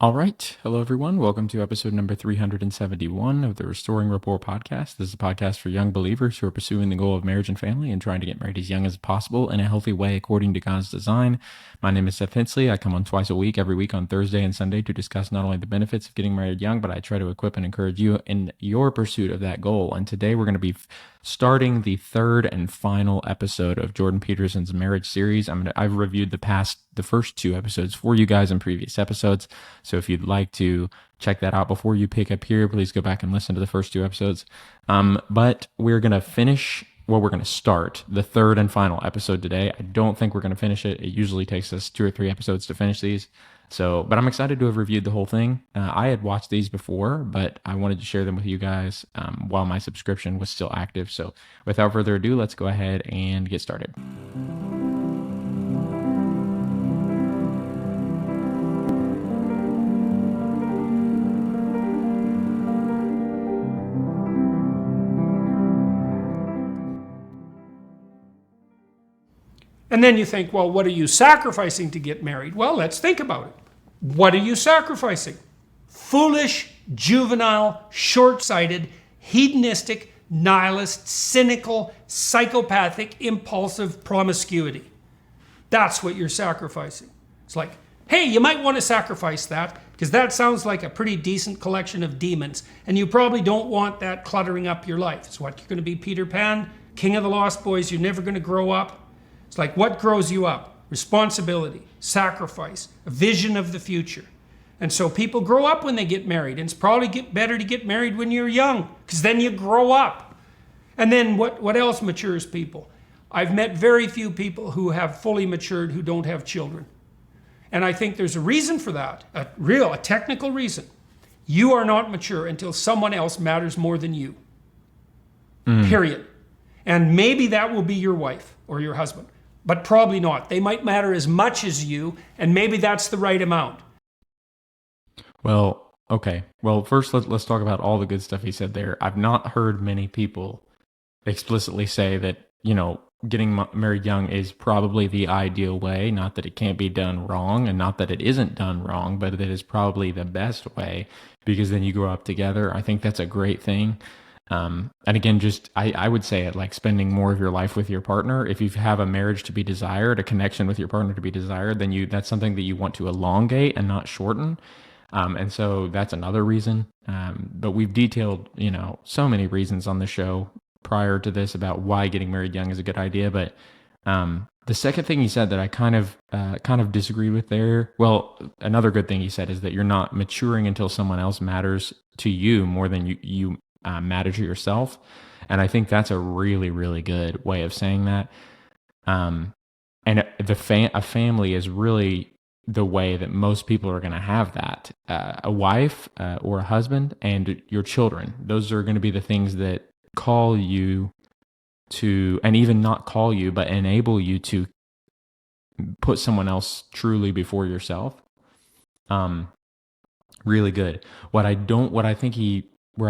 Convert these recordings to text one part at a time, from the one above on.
All right. Hello, everyone. Welcome to episode number 371 of the Restoring Rapport podcast. This is a podcast for young believers who are pursuing the goal of marriage and family and trying to get married as young as possible in a healthy way according to God's design. My name is Seth Hensley. I come on twice a week, every week on Thursday and Sunday, to discuss not only the benefits of getting married young, but I try to equip and encourage you in your pursuit of that goal. And today we're going to be starting the third and final episode of Jordan Peterson's marriage series. I've reviewed the first two episodes for you guys in previous episodes. So if you'd like to check that out before you pick up here, please go back and listen to the first two episodes. But we're going to start the third and final episode today. I don't think we're going to finish it. It usually takes us 2 or 3 episodes to finish these. But I'm excited to have reviewed the whole thing. I had watched these before, but I wanted to share them with you guys while my subscription was still active. So without further ado, let's go ahead and get started. And then you think, well, what are you sacrificing to get married? Well, let's think about it. What are you sacrificing? Foolish, juvenile, short-sighted, hedonistic, nihilist, cynical, psychopathic, impulsive promiscuity. That's what you're sacrificing. It's like, hey, you might want to sacrifice that because that sounds like a pretty decent collection of demons, and you probably don't want that cluttering up your life. It's what, you're going to be Peter Pan, king of the Lost Boys, you're never going to grow up. It's like, what grows you up? Responsibility, sacrifice, a vision of the future. And so people grow up when they get married, and it's probably better to get married when you're young, because then you grow up. And then what else matures people? I've met very few people who have fully matured who don't have children. And I think there's a reason for that, a technical reason. You are not mature until someone else matters more than you. Period. And maybe that will be your wife or your husband. But probably not. They might matter as much as you, and maybe that's the right amount. Well, okay. Well, first let's talk about all the good stuff he said there. I've not heard many people explicitly say that, getting married young is probably the ideal way. Not that it can't be done wrong, and not that it isn't done wrong, but that is probably the best way, because then you grow up together. I think that's a great thing. And again, I would say it like spending more of your life with your partner. If you have a marriage to be desired, a connection with your partner to be desired, then that's something that you want to elongate and not shorten. And so that's another reason. But we've detailed, so many reasons on the show prior to this about why getting married young is a good idea. But the second thing he said that I kind of disagree with there. Well, another good thing he said is that you're not maturing until someone else matters to you more than you matter to yourself. And I think that's a really, really good way of saying that. And a family is really the way that most people are going to have that. A wife or a husband and your children. Those are going to be the things that call you to, and even not call you, but enable you to put someone else truly before yourself. Really good. Where I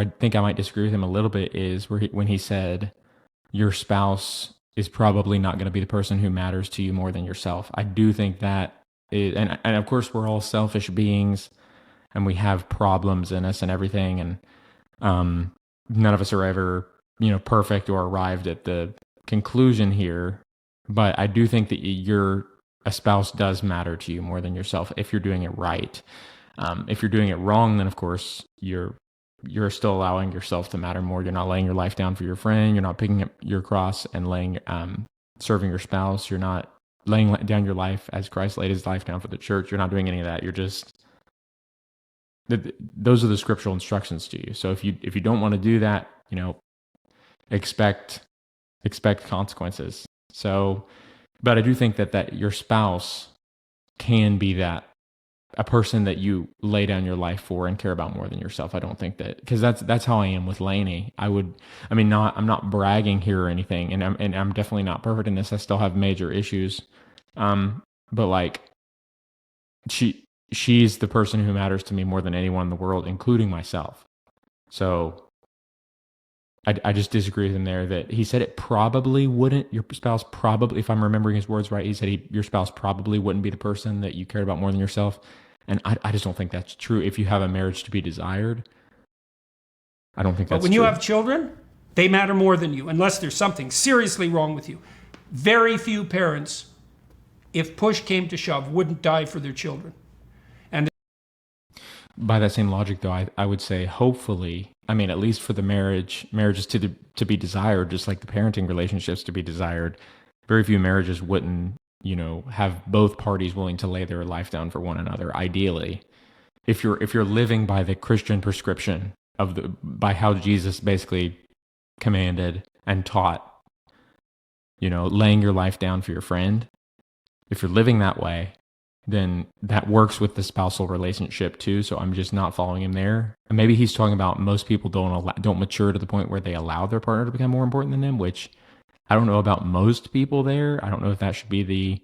think I might disagree with him a little bit is when he said your spouse is probably not going to be the person who matters to you more than yourself. I do think that is, and of course we're all selfish beings and we have problems in us and everything. And none of us are ever, perfect or arrived at the conclusion here. But I do think that a spouse does matter to you more than yourself if you're doing it right. If you're doing it wrong, then of course you're still allowing yourself to matter more. You're not laying your life down for your friend. You're not picking up your cross and serving your spouse. You're not laying down your life as Christ laid his life down for the church. You're not doing any of that. You're just, those are the scriptural instructions to you. So if you don't want to do that, expect consequences. So, but I do think that your spouse can be that, a person that you lay down your life for and care about more than yourself. I don't think that, because that's how I am with Lainey. I'm not bragging here or anything, and I'm definitely not perfect in this. I still have major issues, but like she's the person who matters to me more than anyone in the world, including myself. So I just disagree with him there that he said it probably wouldn't, your spouse probably, if I'm remembering his words right, he said your spouse probably wouldn't be the person that you cared about more than yourself. And I just don't think that's true. If you have a marriage to be desired, I don't think that's But when true. you have children, they matter more than you, unless there's something seriously wrong with you. Very few parents, if push came to shove, wouldn't die for their children. And By that same logic, though, I would say hopefully, I mean, at least for the marriages to be desired, just like the parenting relationships to be desired, very few marriages wouldn't, have both parties willing to lay their life down for one another. Ideally, if you're living by the Christian prescription by how Jesus basically commanded and taught, laying your life down for your friend, if you're living that way, then that works with the spousal relationship too. So I'm just not following him there. And maybe he's talking about most people don't mature to the point where they allow their partner to become more important than them, which I don't know about most people there. I don't know if that should be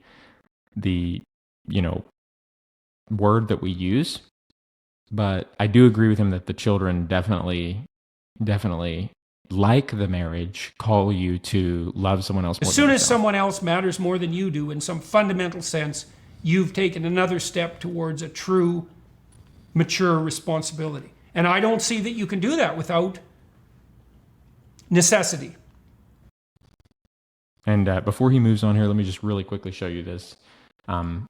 the word that we use. But I do agree with him that the children definitely like the marriage, call you to love someone else more. As soon as someone else matters more than you do in some fundamental sense, you've taken another step towards a true, mature responsibility. And I don't see that you can do that without necessity. And before he moves on here, let me just really quickly show you this. And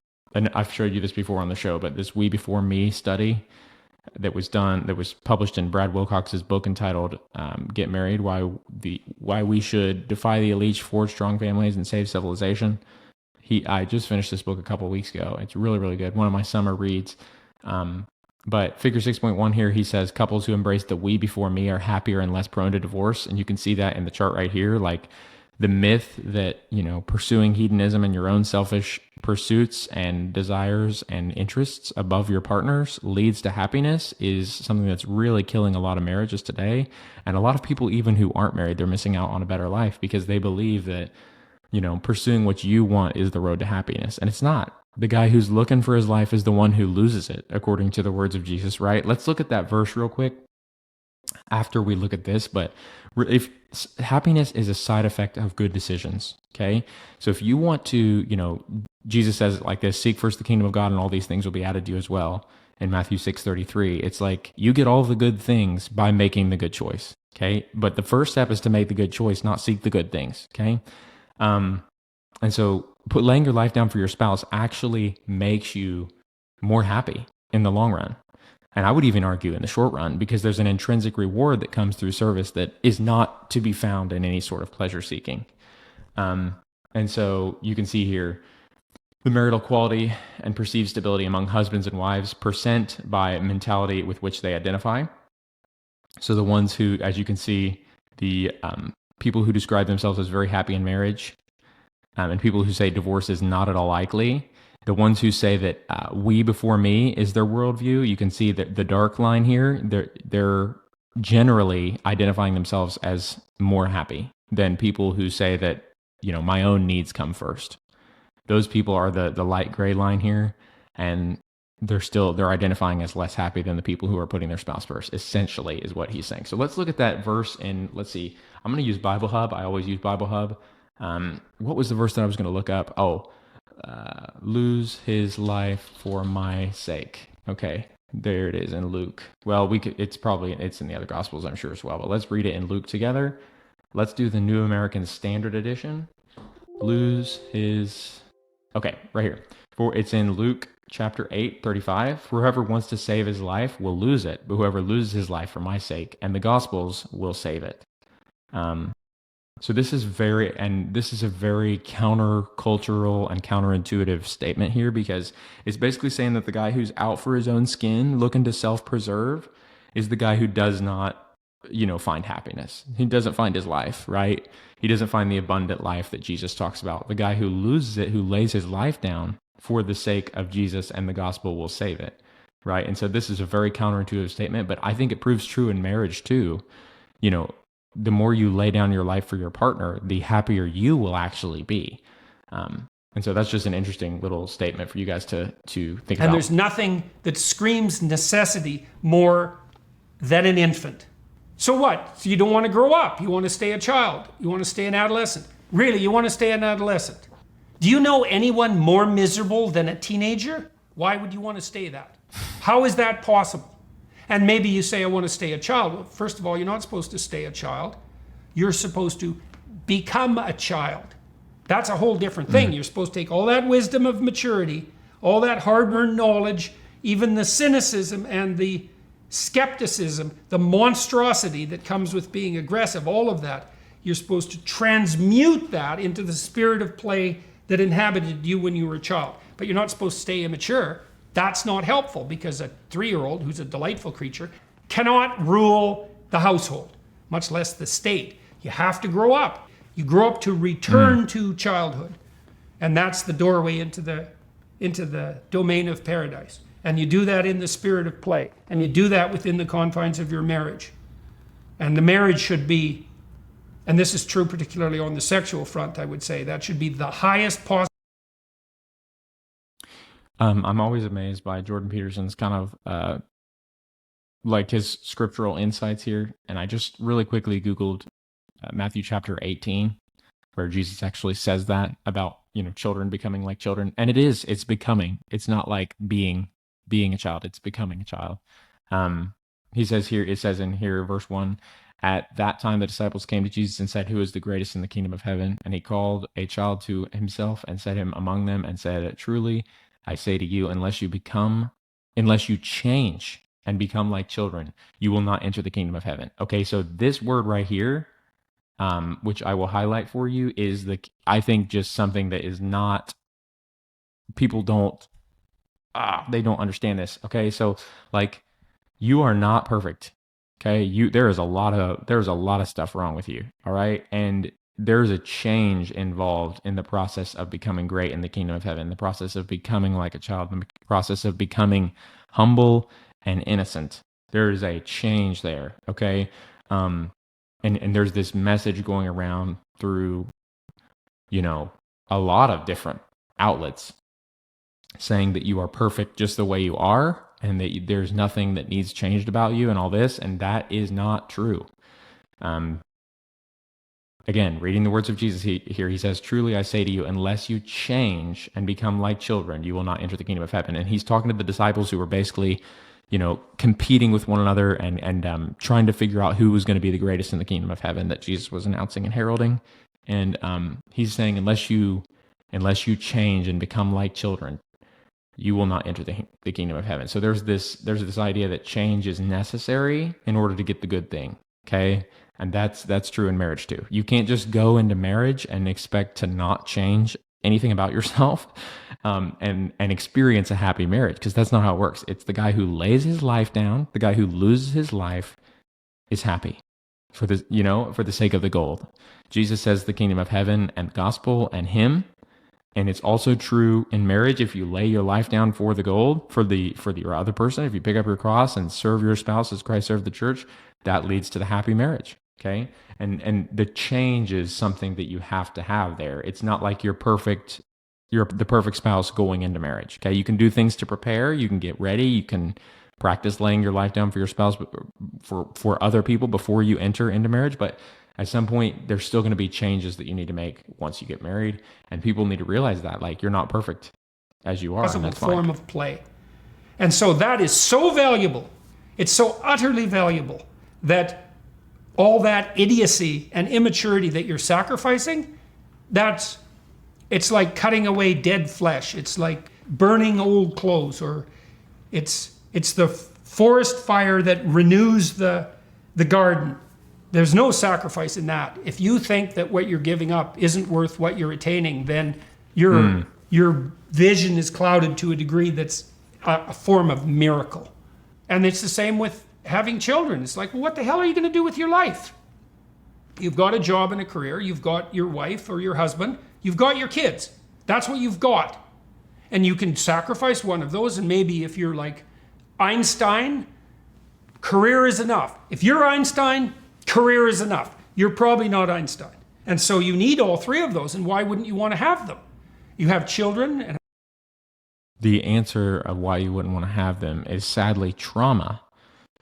I've showed you this before on the show, but this We Before Me study that was published in Brad Wilcox's book entitled "Get Married: Why We Should Defy the Elite, Forge Strong Families, and Save Civilization." I just finished this book a couple of weeks ago. It's really, really good. One of my summer reads. But figure 6.1 here, he says couples who embrace the "we before me" are happier and less prone to divorce, and you can see that in the chart right here. Like the myth that pursuing hedonism and your own selfish pursuits and desires and interests above your partner's leads to happiness is something that's really killing a lot of marriages today. And a lot of people, even who aren't married, they're missing out on a better life because they believe that pursuing what you want is the road to happiness, and it's not. The guy who's looking for his life is the one who loses it, according to the words of Jesus, right? Let's look at that verse real quick after we look at this. But if happiness is a side effect of good decisions, okay? So if you want to, Jesus says it like this: seek first the kingdom of God and all these things will be added to you as well. In Matthew 6:33, it's like you get all the good things by making the good choice, okay? But the first step is to make the good choice, not seek the good things, okay? And so laying your life down for your spouse actually makes you more happy in the long run. And I would even argue in the short run, because there's an intrinsic reward that comes through service that is not to be found in any sort of pleasure seeking. And so you can see here the marital quality and perceived stability among husbands and wives percent by mentality with which they identify. So the ones who, as you can see, the people who describe themselves as very happy in marriage, and people who say divorce is not at all likely. The ones who say that we before me is their worldview, you can see that the dark line here, they're generally identifying themselves as more happy than people who say that, my own needs come first. Those people are the light gray line here, and they're identifying as less happy than the people who are putting their spouse first, essentially, is what he's saying. So let's look at that verse, and let's see. I'm going to use Bible Hub. I always use Bible Hub. What was the verse that I was going to look up? Lose his life for my sake. Okay, there it is in Luke. Well, it's in the other Gospels, I'm sure as well, but let's read it in Luke together. Let's do the New American Standard Edition. Okay, right here. For it's in Luke chapter 8:35. For whoever wants to save his life will lose it, but whoever loses his life for my sake and the Gospels will save it. So this is a very countercultural and counterintuitive statement here, because it's basically saying that the guy who's out for his own skin, looking to self-preserve, is the guy who does not, find happiness. He doesn't find his life, right? He doesn't find the abundant life that Jesus talks about. The guy who loses it, who lays his life down for the sake of Jesus and the gospel, will save it, right? And so this is a very counterintuitive statement, but I think it proves true in marriage too. The more you lay down your life for your partner, the happier you will actually be. And so that's just an interesting little statement for you guys to think about. And there's nothing that screams necessity more than an infant. So what? So you don't want to grow up. You want to stay a child. You want to stay an adolescent. Really, you want to stay an adolescent. Do you know anyone more miserable than a teenager? Why would you want to stay that? How is that possible? And maybe you say, I want to stay a child. Well, first of all, you're not supposed to stay a child. You're supposed to become a child. That's a whole different thing. You're supposed to take all that wisdom of maturity, all that hard-earned knowledge, even the cynicism and the skepticism, the monstrosity that comes with being aggressive, all of that. You're supposed to transmute that into the spirit of play that inhabited you when you were a child. But you're not supposed to stay immature. That's not helpful, because a 3-year-old, who's a delightful creature, cannot rule the household, much less the state. You have to grow up. You grow up to return to childhood. And that's the doorway into the domain of paradise. And you do that in the spirit of play. And you do that within the confines of your marriage. And the marriage should be, and this is true particularly on the sexual front, I would say, that should be the highest possible. I'm always amazed by Jordan Peterson's kind of like his scriptural insights here. And I just really quickly Googled Matthew chapter 18, where Jesus actually says that about, children becoming like children. And it's becoming. It's not like being a child. It's becoming a child. It says in here, verse 1, at that time the disciples came to Jesus and said, who is the greatest in the kingdom of heaven? And he called a child to himself and set him among them and said, truly, I say to you, unless you change and become like children, you will not enter the kingdom of heaven. Okay, so this word right here, which I will highlight for you, is I think just something that is not, people don't, they don't understand this. Okay, so like, you are not perfect. Okay, there's a lot of stuff wrong with you. All right, and there's a change involved in the process of becoming great in the kingdom of heaven, the process of becoming like a child, the process of becoming humble and innocent. There is a change there. Okay, and there's this message going around through, a lot of different outlets, saying that you are perfect just the way you are, and that there's nothing that needs changed about you and all this, and that is not true. Again, reading the words of Jesus here, he says, truly I say to you, unless you change and become like children, you will not enter the kingdom of heaven. And he's talking to the disciples who were basically, competing with one another and trying to figure out who was going to be the greatest in the kingdom of heaven that Jesus was announcing and heralding. And he's saying, unless you change and become like children, you will not enter the kingdom of heaven. So there's this idea that change is necessary in order to get the good thing. Okay. And that's true in marriage too. You can't just go into marriage and expect to not change anything about yourself and experience a happy marriage, because that's not how it works. It's the guy who lays his life down, the guy who loses his life is happy for the sake of the gold. Jesus says the kingdom of heaven and gospel and him. And it's also true in marriage. If you lay your life down for the gold, for your other person, if you pick up your cross and serve your spouse as Christ served the church, that leads to the happy marriage. Okay. And the change is something that you have to have there. It's not like you're the perfect spouse going into marriage. Okay. You can do things to prepare. You can get ready. You can practice laying your life down for your spouse, for other people before you enter into marriage. But at some point, there's still going to be changes that you need to make once you get married. And people need to realize that, like, you're not perfect as you are. And that's fine. Form of play. And so that is so valuable. It's so utterly valuable that all that idiocy and immaturity that you're sacrificing, it's like cutting away dead flesh. It's like burning old clothes, or it's the forest fire that renews the garden. There's no sacrifice in that. If you think that what you're giving up isn't worth what you're attaining, then your vision is clouded to a degree that's a form of miracle. And it's the same with having children. It's like, well, what the hell are you going to do with your life? You've got a job and a career. You've got your wife or your husband. You've got your kids. That's what you've got. And you can sacrifice one of those. And maybe if you're like Einstein, career is enough. If you're Einstein, career is enough. You're probably not Einstein. And so you need all three of those. And why wouldn't you want to have them? You have children. And the answer of why you wouldn't want to have them is sadly trauma.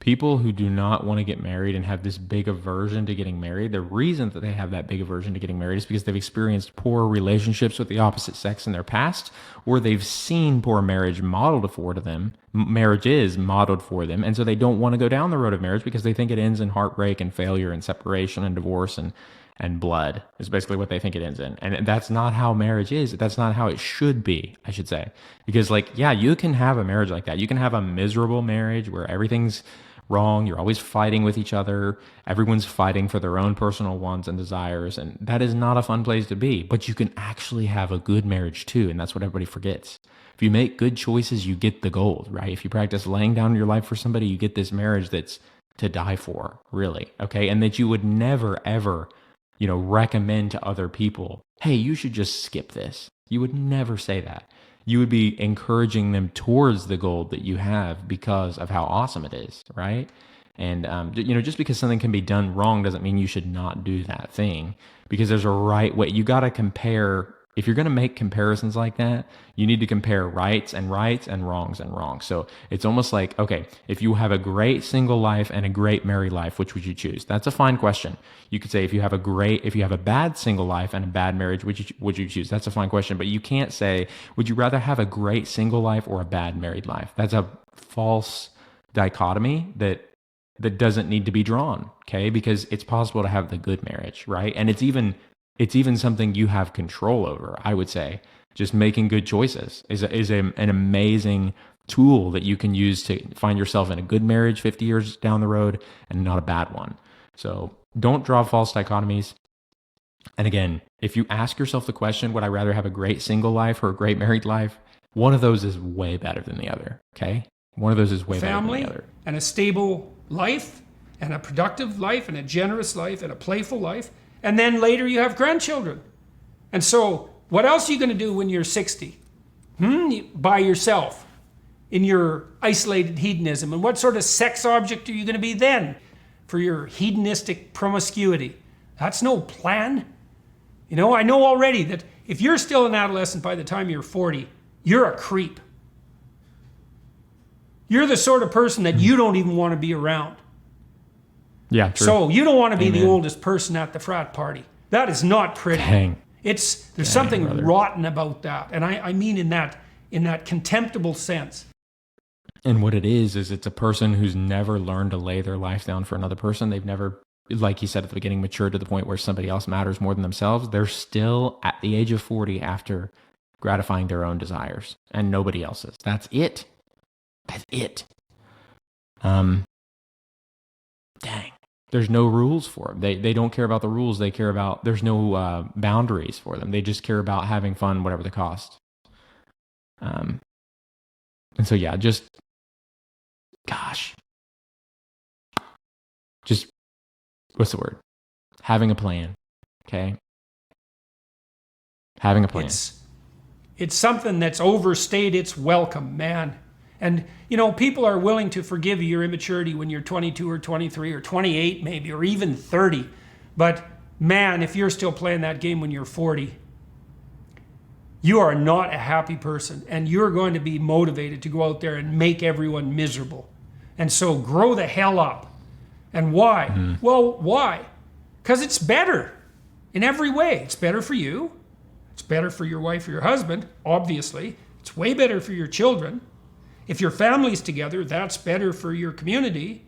People who do not want to get married and have this big aversion to getting married, the reason that they have that big aversion to getting married is because they've experienced poor relationships with the opposite sex in their past, or they've seen poor marriage modeled for them. Marriage is modeled for them, and so they don't want to go down the road of marriage because they think it ends in heartbreak and failure and separation and divorce and blood is basically what they think it ends in. And that's not how marriage is. That's not how it should be, I should say. Because like, yeah, you can have a marriage like that. You can have a miserable marriage where everything's wrong. You're always fighting with each other. Everyone's fighting for their own personal wants and desires. And that is not a fun place to be. But you can actually have a good marriage too. And that's what everybody forgets. If you make good choices, you get the gold, right? If you practice laying down your life for somebody, you get this marriage that's to die for, really. Okay. And that you would never, ever, recommend to other people, hey, you should just skip this. You would never say that. You would be encouraging them towards the goal that you have because of how awesome it is, right? And, just because something can be done wrong doesn't mean you should not do that thing, because there's a right way. You got to compare. If you're going to make comparisons like that, you need to compare rights and wrongs and wrongs. So it's almost like, okay, if you have a great single life and a great married life, which would you choose? That's a fine question. You could say if you have a bad single life and a bad marriage, which would you choose? That's a fine question. But you can't say, would you rather have a great single life or a bad married life? That's a false dichotomy that doesn't need to be drawn, okay? Because it's possible to have the good marriage, right? And it's even something you have control over, I would say. Just making good choices is an amazing tool that you can use to find yourself in a good marriage 50 years down the road and not a bad one. So don't draw false dichotomies. And again, if you ask yourself the question, would I rather have a great single life or a great married life? One of those is way better than the other, okay? One of those is way better than the other. And a stable life and a productive life and a generous life and a playful life. And then later you have grandchildren. And so what else are you going to do when you're 60? By yourself in your isolated hedonism. And what sort of sex object are you going to be then for your hedonistic promiscuity? That's no plan. I know already that if you're still an adolescent by the time you're 40, you're a creep. You're the sort of person that you don't even want to be around. Yeah, true. So you don't want to be the oldest person at the frat party. That is not pretty. Dang. There's something rotten about that. And I mean in that contemptible sense. And what it is it's a person who's never learned to lay their life down for another person. They've never, like you said at the beginning, matured to the point where somebody else matters more than themselves. They're still at the age of 40 after gratifying their own desires and nobody else's. That's it. That's it. Dang. There's no rules for them. They don't care about the rules. They care about, there's no boundaries for them. They just care about having fun, whatever the cost. And so, yeah, just what's the word? Having a plan. Okay. Having a plan. It's something that's overstayed its welcome, man. And, people are willing to forgive your immaturity when you're 22 or 23 or 28 maybe, or even 30. But, man, if you're still playing that game when you're 40, you are not a happy person. And you're going to be motivated to go out there and make everyone miserable. And so grow the hell up. And why? Mm-hmm. Well, why? Because it's better in every way. It's better for you. It's better for your wife or your husband, obviously. It's way better for your children. If your family's together, that's better for your community.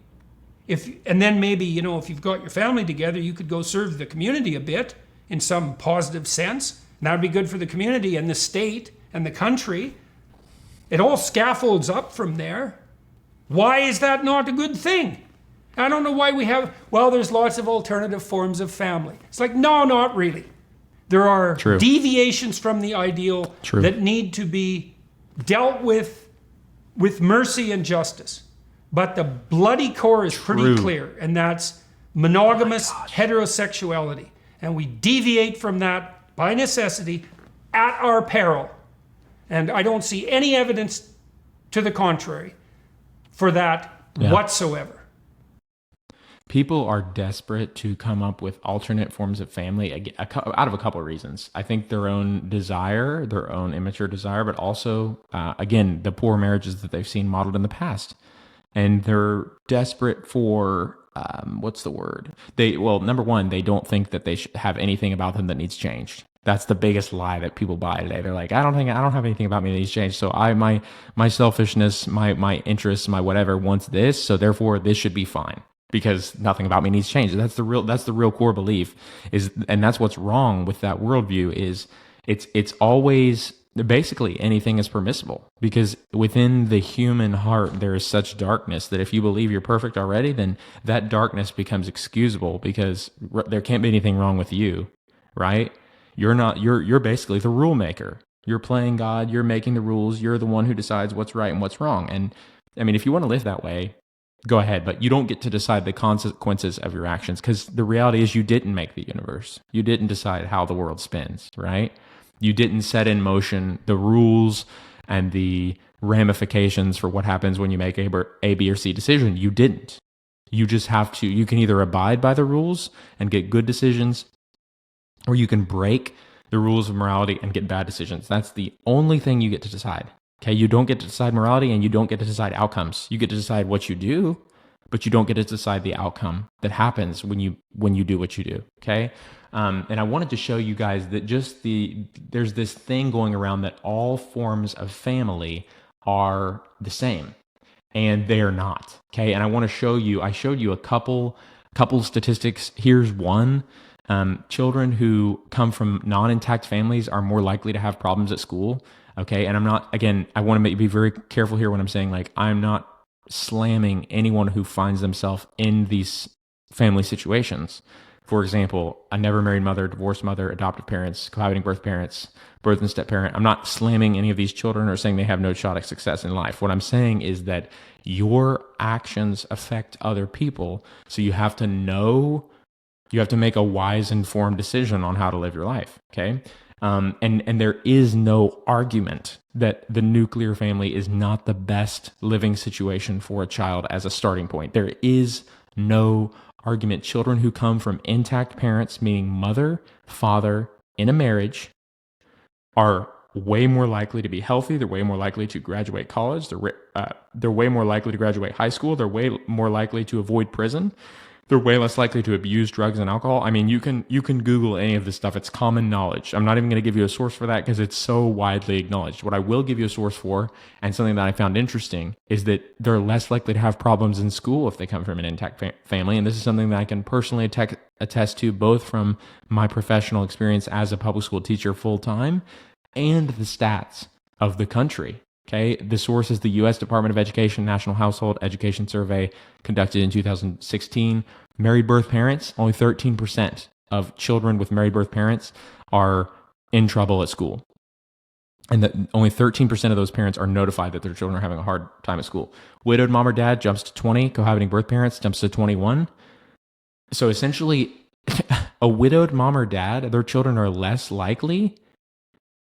And then maybe, if you've got your family together, you could go serve the community a bit in some positive sense. And that would be good for the community and the state and the country. It all scaffolds up from there. Why is that not a good thing? I don't know why there's lots of alternative forms of family. It's like, no, not really. There are deviations from the ideal that need to be dealt with mercy and justice. But the bloody core is pretty clear, and that's monogamous heterosexuality. And we deviate from that by necessity at our peril. And I don't see any evidence to the contrary for that whatsoever. People are desperate to come up with alternate forms of family out of a couple of reasons. I think their own desire, their own immature desire, but also, again, the poor marriages that they've seen modeled in the past. and they're desperate for what's the word? Number one, they don't think that they should have anything about them that needs changed. That's the biggest lie that people buy today. They're like, I don't have anything about me that needs changed. So my selfishness, my interests, my whatever wants this. So therefore, this should be fine because nothing about me needs change. That's the real core belief and that's what's wrong with that worldview is it's always basically anything is permissible because within the human heart there is such darkness that if you believe you're perfect already, then that darkness becomes excusable because there can't be anything wrong with you, right? You're basically the rule maker. You're playing God, you're making the rules, you're the one who decides what's right and what's wrong. And I mean, if you want to live that way, go ahead, but you don't get to decide the consequences of your actions because the reality is you didn't make the universe. You didn't decide how the world spins, right? You didn't set in motion the rules and the ramifications for what happens when you make A, B, or C decision. You didn't. You just have to, you can either abide by the rules and get good decisions, or you can break the rules of morality and get bad decisions. That's the only thing you get to decide. Okay, you don't get to decide morality and you don't get to decide outcomes. You get to decide what you do, but you don't get to decide the outcome that happens when you do what you do. Okay, and I wanted to show you guys that there's this thing going around that all forms of family are the same, and they are not. Okay, and I want to show you. I showed you a couple statistics. Here's one. Children who come from non-intact families are more likely to have problems at school. Okay. And I want to be very careful here when I'm saying I'm not slamming anyone who finds themselves in these family situations. For example, a never married mother, divorced mother, adoptive parents, cohabiting birth parents, birth and step parent. I'm not slamming any of these children or saying they have no shot at success in life. What I'm saying is that your actions affect other people. So you have to make a wise, informed decision on how to live your life. Okay. And there is no argument that the nuclear family is not the best living situation for a child as a starting point. There is no argument. Children who come from intact parents, meaning mother, father, in a marriage, are way more likely to be healthy. They're way more likely to graduate college. They're way more likely to graduate high school. They're way more likely to avoid prison. They're way less likely to abuse drugs and alcohol. I mean, you can Google any of this stuff. It's common knowledge. I'm not even going to give you a source for that because it's so widely acknowledged. What I will give you a source for, and something that I found interesting, is that they're less likely to have problems in school if they come from an intact family. And this is something that I can personally attest to both from my professional experience as a public school teacher full-time and the stats of the country. Okay, the source is the U.S. Department of Education National Household Education Survey conducted in 2016. Married birth parents, only 13% of children with married birth parents are in trouble at school. And that only 13% of those parents are notified that their children are having a hard time at school. Widowed mom or dad jumps to 20. Cohabiting birth parents jumps to 21. So essentially, a widowed mom or dad, their children are less likely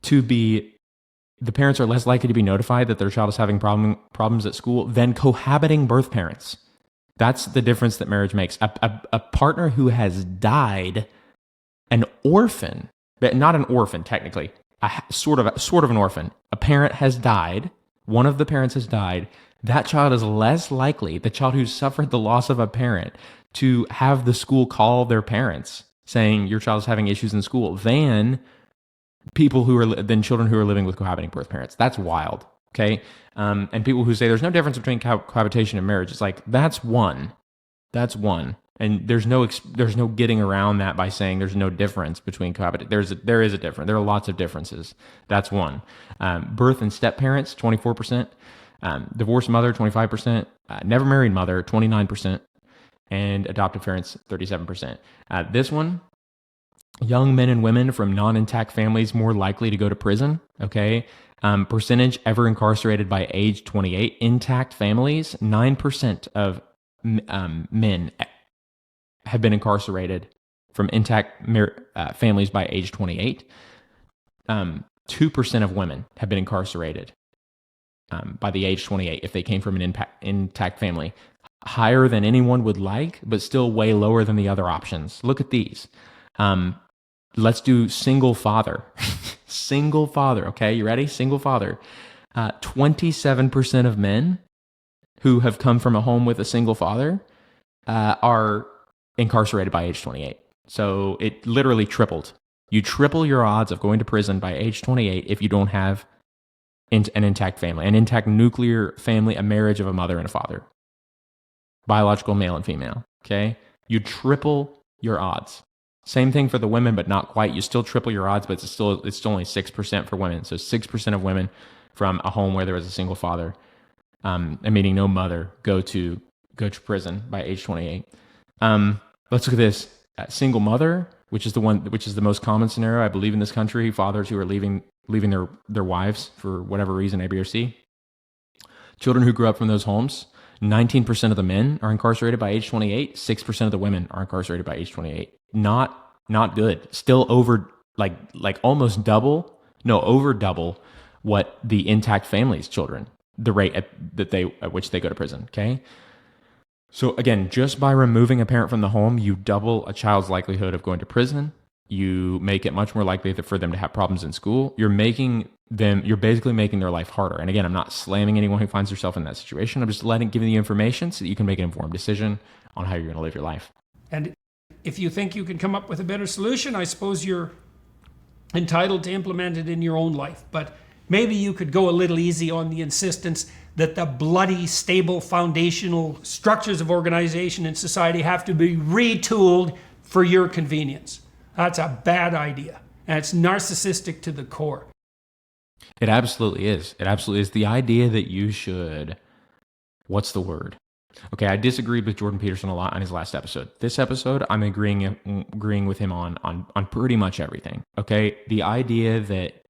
to be... The parents are less likely to be notified that their child is having problems at school than cohabiting birth parents. That's the difference that marriage makes. A partner who has died, an orphan, but not an orphan technically, sort of an orphan. A parent has died. One of the parents has died. That child is less likely, the child who suffered the loss of a parent, to have the school call their parents saying your child is having issues in school than children who are living with cohabiting birth parents. That's wild. Okay. And people who say there's no difference between cohabitation and marriage. It's like, that's one. And there's no getting around that by saying there's no difference between cohabitation. There is a difference. There are lots of differences. That's one. Birth and step parents, 24%. Divorced mother, 25%. Never married mother, 29%. And adoptive parents, 37%. This one, young men and women from non-intact families more likely to go to prison. Okay. Percentage ever incarcerated by age 28. Intact families, 9% of men have been incarcerated from intact families by age 28. 2% of women have been incarcerated by the age 28 if they came from an intact family. Higher than anyone would like, but still way lower than the other options. Look at these. Let's do single father. Single father, okay? You ready? Single father. 27% of men who have come from a home with a single father are incarcerated by age 28. So it literally tripled. You triple your odds of going to prison by age 28 if you don't have an intact family, an intact nuclear family, a marriage of a mother and a father, biological male and female. Okay, you triple your odds. Same thing for the women, but not quite. You still triple your odds, but it's still only 6% for women. So 6% of women from a home where there was a single father, and meaning no mother, go to prison by age 28. Let's look at this. Single mother, which is the most common scenario, I believe, in this country. Fathers who are leaving their wives for whatever reason, A, B, or C. Children who grew up from those homes, 19% of the men are incarcerated by age 28. 6% of the women are incarcerated by age 28. Not good. Still over almost double. No, over double what the intact family's children, the rate at which they go to prison. Okay. So again, just by removing a parent from the home, you double a child's likelihood of going to prison. You make it much more likely for them to have problems in school. You're basically making their life harder. And again, I'm not slamming anyone who finds themselves in that situation. I'm just giving you information so that you can make an informed decision on how you're going to live your life. And if you think you can come up with a better solution, I suppose you're entitled to implement it in your own life. But maybe you could go a little easy on the insistence that the bloody, stable, foundational structures of organization and society have to be retooled for your convenience. That's a bad idea. And it's narcissistic to the core. It absolutely is. It absolutely is. The idea that you should, what's the word? Okay, I disagreed with Jordan Peterson a lot on his last episode. This episode, I'm agreeing with him on pretty much everything. Okay, the idea that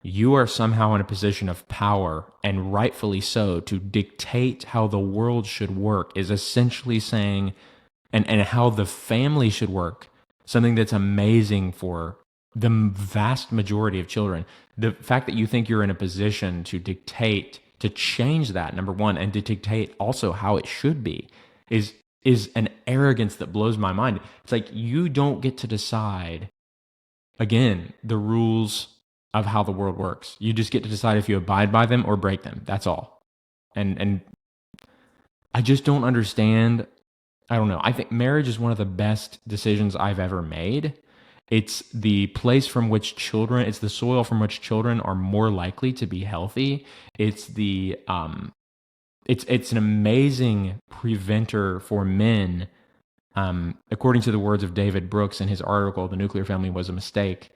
you are somehow in a position of power, and rightfully so, to dictate how the world should work is essentially saying, and how the family should work, something that's amazing for the vast majority of children. The fact that you think you're in a position to dictate, to change that, number one, and to dictate also how it should be, is an arrogance that blows my mind. It's like you don't get to decide, again, the rules of how the world works. You just get to decide if you abide by them or break them. That's all. And I just don't understand. I don't know. I think marriage is one of the best decisions I've ever made. It's the place from which children, it's the soil from which children are more likely to be healthy. It's the it's an amazing preventer for men. According to the words of David Brooks in his article, "The Nuclear Family Was a Mistake,"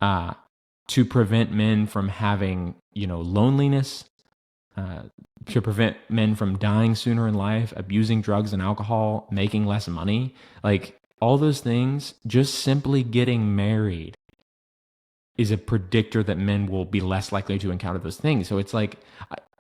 to prevent men from having, loneliness, to prevent men from dying sooner in life, abusing drugs and alcohol, making less money, like all those things. Just simply getting married is a predictor that men will be less likely to encounter those things. So it's like,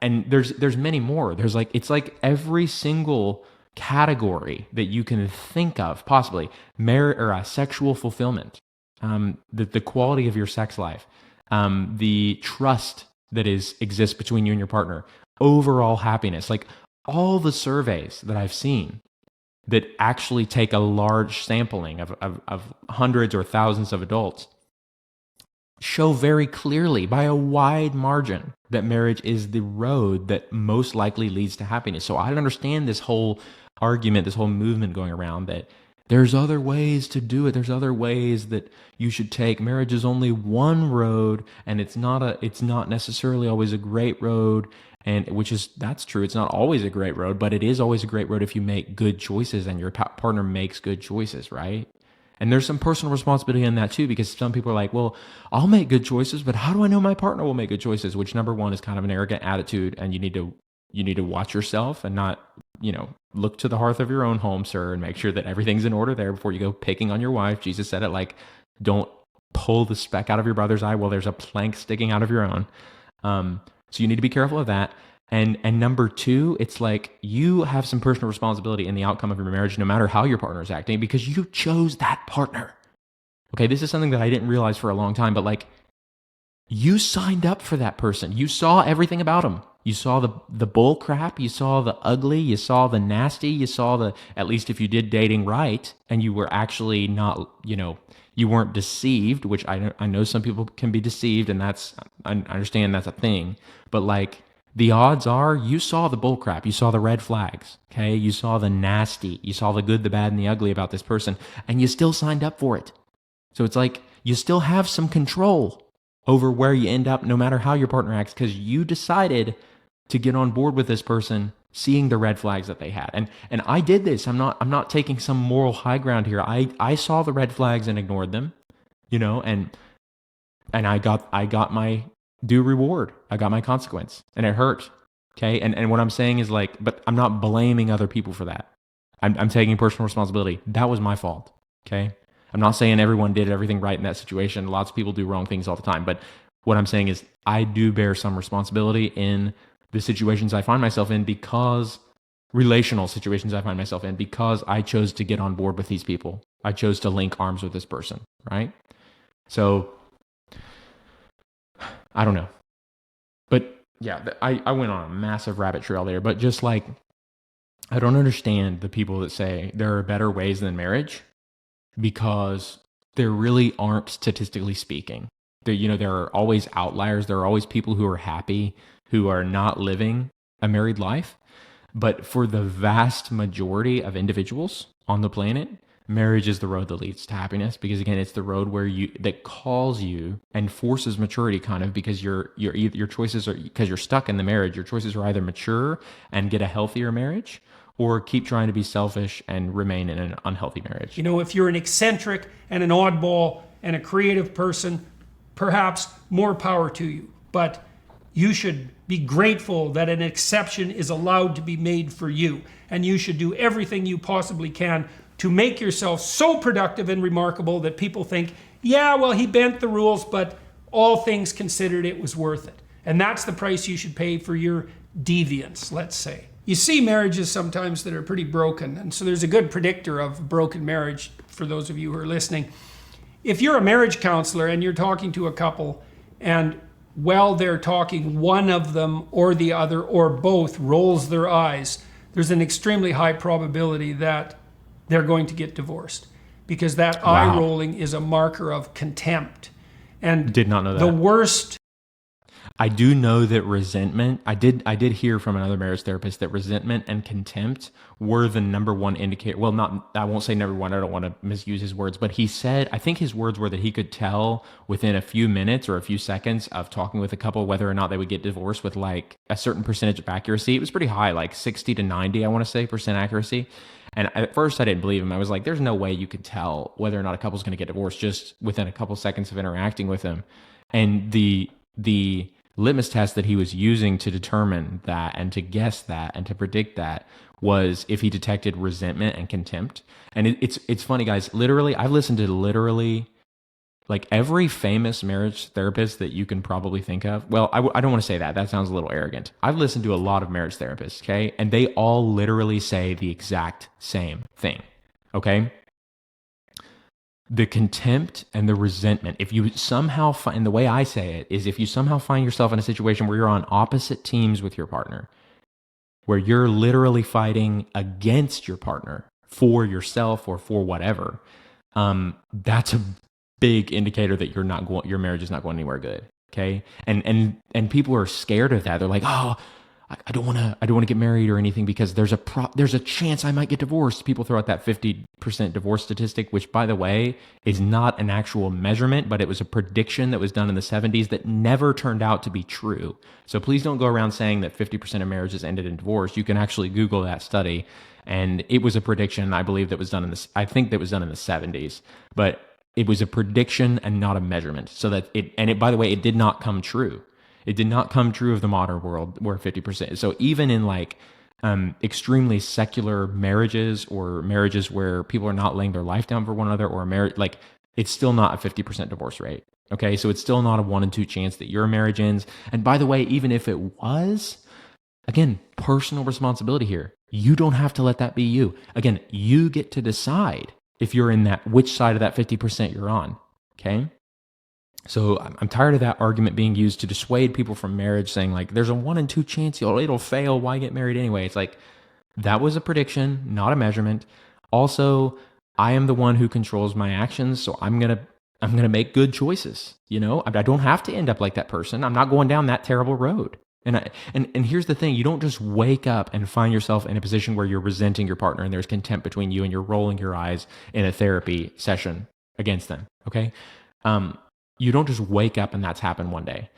and there's many more. It's like every single category that you can think of, possibly marriage or sexual fulfillment, the quality of your sex life, the trust that exists between you and your partner, overall happiness, like all the surveys that I've seen that actually take a large sampling of hundreds or thousands of adults show very clearly by a wide margin that marriage is the road that most likely leads to happiness. So I understand this whole argument, this whole movement going around that there's other ways to do it. There's other ways that you should take. Marriage is only one road, and it's not necessarily always a great road. And that's true. It's not always a great road, but it is always a great road if you make good choices and your partner makes good choices, right? And there's some personal responsibility in that too, because some people are like, well, I'll make good choices, but how do I know my partner will make good choices? Which, number one, is kind of an arrogant attitude, and you need to watch yourself and not, look to the hearth of your own home, sir, and make sure that everything's in order there before you go picking on your wife. Jesus said it, like, don't pull the speck out of your brother's eye while there's a plank sticking out of your own. So you need to be careful of that. And number two, it's like you have some personal responsibility in the outcome of your marriage, no matter how your partner is acting, because you chose that partner. Okay, this is something that I didn't realize for a long time, but like, you signed up for that person. You saw everything about him. You saw the bull crap. You saw the ugly. You saw the nasty. You saw at least if you did dating right, and you were actually not, you weren't deceived, which I know some people can be deceived, and I understand that's a thing. But like, the odds are you saw the bullcrap, you saw the red flags, okay? You saw the nasty, you saw the good, the bad, and the ugly about this person, and you still signed up for it. So it's like you still have some control over where you end up no matter how your partner acts, because you decided to get on board with this person seeing the red flags that they had. And I did this. I'm not taking some moral high ground here. I saw the red flags and ignored them, and I got my due reward. I got my consequence, and it hurt. Okay. And what I'm saying is like, but I'm not blaming other people for that. I'm taking personal responsibility. That was my fault. Okay. I'm not saying everyone did everything right in that situation. Lots of people do wrong things all the time. But what I'm saying is I do bear some responsibility in the situations I find myself in, because relational situations I find myself in, because I chose to get on board with these people. I chose to link arms with this person, right? So I don't know. But yeah, I went on a massive rabbit trail there. But just like, I don't understand the people that say there are better ways than marriage, because there really aren't, statistically speaking. There are always outliers. There are always people who are happy, who are not living a married life. But for the vast majority of individuals on the planet, marriage is the road that leads to happiness, because again, it's the road that calls you and forces maturity, kind of, because your choices are, because you're stuck in the marriage, your choices are either mature and get a healthier marriage, or keep trying to be selfish and remain in an unhealthy marriage. If you're an eccentric and an oddball and a creative person, perhaps more power to you. But you should be grateful that an exception is allowed to be made for you. And you should do everything you possibly can to make yourself so productive and remarkable that people think, yeah, well, he bent the rules, but all things considered, it was worth it. And that's the price you should pay for your deviance, let's say. You see marriages sometimes that are pretty broken. And so there's a good predictor of broken marriage for those of you who are listening. If you're a marriage counselor and you're talking to a couple, and while they're talking, one of them or the other or both rolls their eyes, there's an extremely high probability that they're going to get divorced, because that eye rolling is a marker of contempt. And did not know that. The worst. I do know that resentment, I did hear from another marriage therapist that resentment and contempt were the number one indicator. Well, I won't say number one, I don't want to misuse his words, but he said, I think his words were that he could tell within a few minutes or a few seconds of talking with a couple whether or not they would get divorced with like a certain percentage of accuracy. It was pretty high, like 60 to 90, I want to say, percent accuracy. And at first I didn't believe him. I was like, there's no way you could tell whether or not a couple's going to get divorced just within a couple seconds of interacting with him. And the litmus test that he was using to determine that and to guess that and to predict that was if he detected resentment and contempt. And it's funny, guys. Literally, I've listened to like every famous marriage therapist that you can probably think of. Well, I don't want to say that. That sounds a little arrogant. I've listened to a lot of marriage therapists, okay? And they all literally say the exact same thing, okay? The contempt and the resentment, if you somehow find, the way I say it is, if you somehow find yourself in a situation where you're on opposite teams with your partner, where you're literally fighting against your partner for yourself or for whatever, that's a big indicator that your marriage is not going anywhere good. Okay. And people are scared of that. They're like, oh, I don't want to get married or anything because there's a chance I might get divorced. People throw out that 50% divorce statistic, which, by the way, is not an actual measurement, but it was a prediction that was done in the 70s that never turned out to be true. So please don't go around saying that 50% of marriages ended in divorce. You can actually Google that study, and it was a prediction, I believe, that was done in the 70s, but it was a prediction and not a measurement. So that by the way, it did not come true. It did not come true of the modern world where 50%. So even in like extremely secular marriages or marriages where people are not laying their life down for one another, or a marriage, like, it's still not a 50% divorce rate. Okay. So it's still not a 1 in 2 chance that your marriage ends. And by the way, even if it was, again, personal responsibility here. You don't have to let that be you. Again, you get to decide if you're in which side of that 50% you're on. Okay. So I'm tired of that argument being used to dissuade people from marriage, saying like, there's a 1 in 2 chance it'll fail. Why get married anyway? It's like, that was a prediction, not a measurement. Also, I am the one who controls my actions. So I'm going to make good choices. I don't have to end up like that person. I'm not going down that terrible road. And here's the thing: you don't just wake up and find yourself in a position where you're resenting your partner and there's contempt between you and you're rolling your eyes in a therapy session against them. Okay, you don't just wake up and that's happened one day.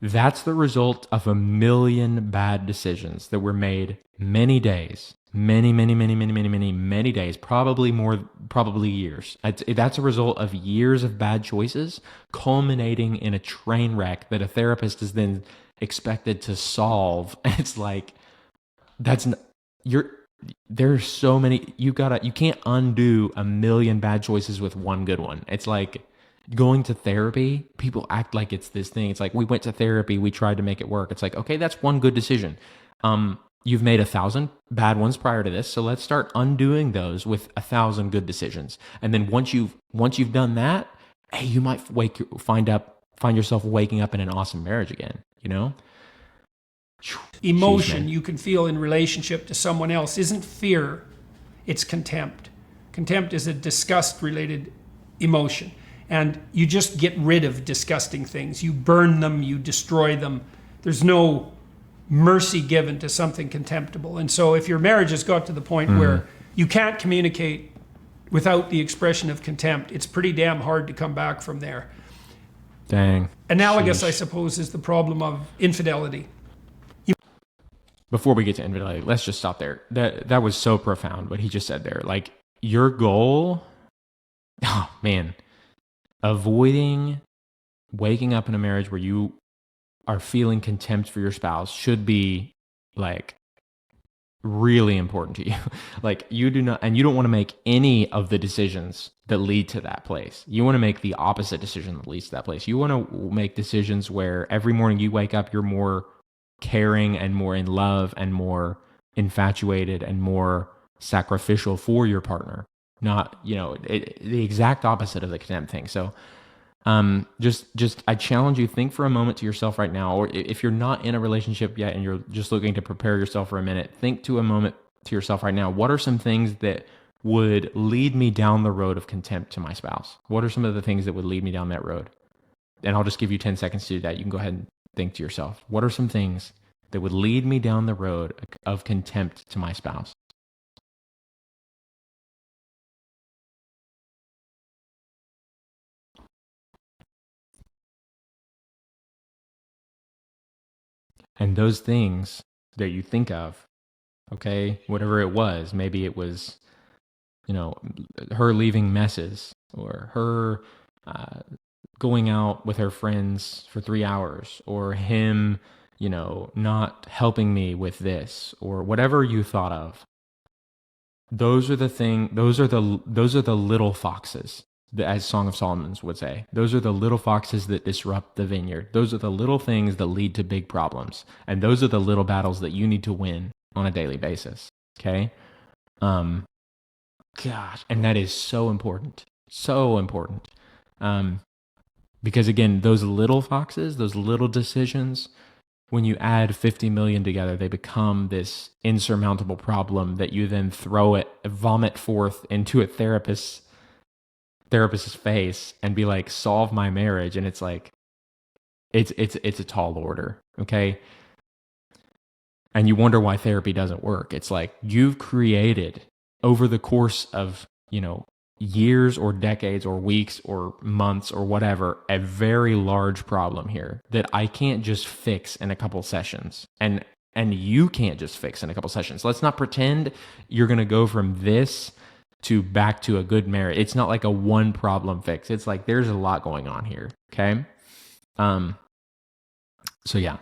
That's the result of a million bad decisions that were made many days, many days, probably more, probably years. That's a result of years of bad choices culminating in a train wreck that a therapist is then expected to solve. It's like, that's you're there's so many, you can't undo a million bad choices with one good one. It's like going to therapy. People act like it's this thing. It's like, we went to therapy, we tried to make it work. It's like, okay, that's one good decision. You've made 1,000 bad ones prior to this, so let's start undoing those with 1,000 good decisions. And then once you've done that, hey, you might find yourself waking up in an awesome marriage again. You know, Emotion you can feel in relationship to someone else isn't fear, it's contempt. Contempt is a disgust-related emotion. And you just get rid of disgusting things. You burn them, you destroy them. There's no mercy given to something contemptible. And so if your marriage has got to the point where you can't communicate without the expression of contempt, it's pretty damn hard to come back from there. Dang. Analogous, Sheesh. I suppose, is the problem of infidelity. Before we get to infidelity, let's just stop there. That was so profound what he just said there. Like, your goal, oh man, avoiding waking up in a marriage where you are feeling contempt for your spouse should be like really important to you. Like, you do not, and you don't want to make any of the decisions that lead to that place. You want to make the opposite decision that leads to that place. You want to make decisions where every morning you wake up, you're more caring and more in love and more infatuated and more sacrificial for your partner. Not, the exact opposite of the contempt thing. So just I challenge you, think for a moment to yourself right now, or if you're not in a relationship yet and you're just looking to prepare yourself for a minute, think to a moment to yourself right now, what are some things that would lead me down the road of contempt to my spouse? What are some of the things that would lead me down that road? And I'll just give you 10 seconds to do that. You can go ahead and think to yourself, what are some things that would lead me down the road of contempt to my spouse? And those things that you think of, okay, whatever it was, maybe it was, her leaving messes, or her going out with her friends for 3 hours, or him, not helping me with this, or whatever you thought of. Those are the little foxes, as Song of Solomon would say. Those are the little foxes that disrupt the vineyard. Those are the little things that lead to big problems. And those are the little battles that you need to win on a daily basis. Okay? Gosh, and that is so important. So important. Because again, those little foxes, those little decisions, when you add 50 million together, they become this insurmountable problem that you then vomit forth into a therapist's face and be like, solve my marriage. And it's like, it's a tall order. Okay. And you wonder why therapy doesn't work. It's like, you've created over the course of, years or decades or weeks or months or whatever, a very large problem here that I can't just fix in a couple sessions. And you can't just fix in a couple sessions. Let's not pretend you're going to go from this to back to a good marriage. It's not like a one problem fix. It's like, there's a lot going on here. Okay. So yeah,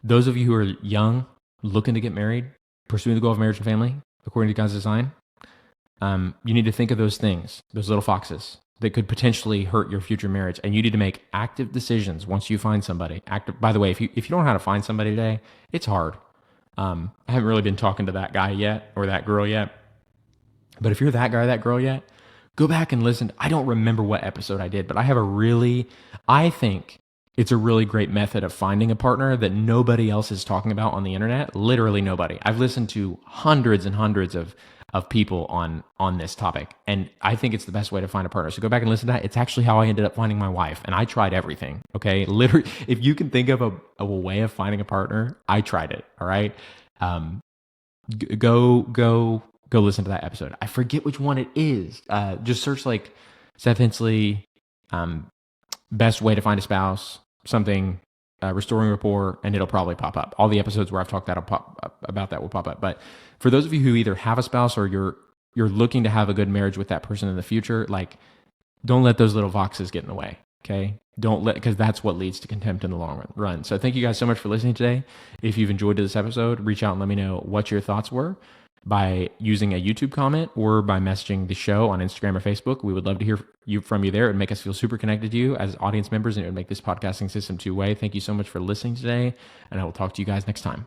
those of you who are young, looking to get married, pursuing the goal of marriage and family according to God's design, you need to think of those things, those little foxes that could potentially hurt your future marriage. And you need to make active decisions once you find somebody. By the way, if you don't know how to find somebody today, it's hard. I haven't really been talking to that guy yet or that girl yet. But if you're that guy or that girl yet, go back and listen. I don't remember what episode I did, but I think it's a really great method of finding a partner that nobody else is talking about on the internet. Literally nobody. I've listened to hundreds and hundreds of of people on this topic. And I think it's the best way to find a partner. So go back and listen to that. It's actually how I ended up finding my wife. And I tried everything. Okay. Literally, if you can think of a way of finding a partner, I tried it. All right. Go listen to that episode. I forget which one it is. Just search like Seth Hensley, best way to find a spouse, something, restoring rapport, and it'll probably pop up. All the episodes where I've talked about that will pop up. But for those of you who either have a spouse or you're looking to have a good marriage with that person in the future, like, don't let those little boxes get in the way. Okay. Because that's what leads to contempt in the long run. So thank you guys so much for listening today. If you've enjoyed this episode, reach out and let me know what your thoughts were by using a YouTube comment or by messaging the show on Instagram or Facebook. We would love to hear from you there. It would make us feel super connected to you as audience members, and it would make this podcasting system two-way. Thank you so much for listening today, and I will talk to you guys next time.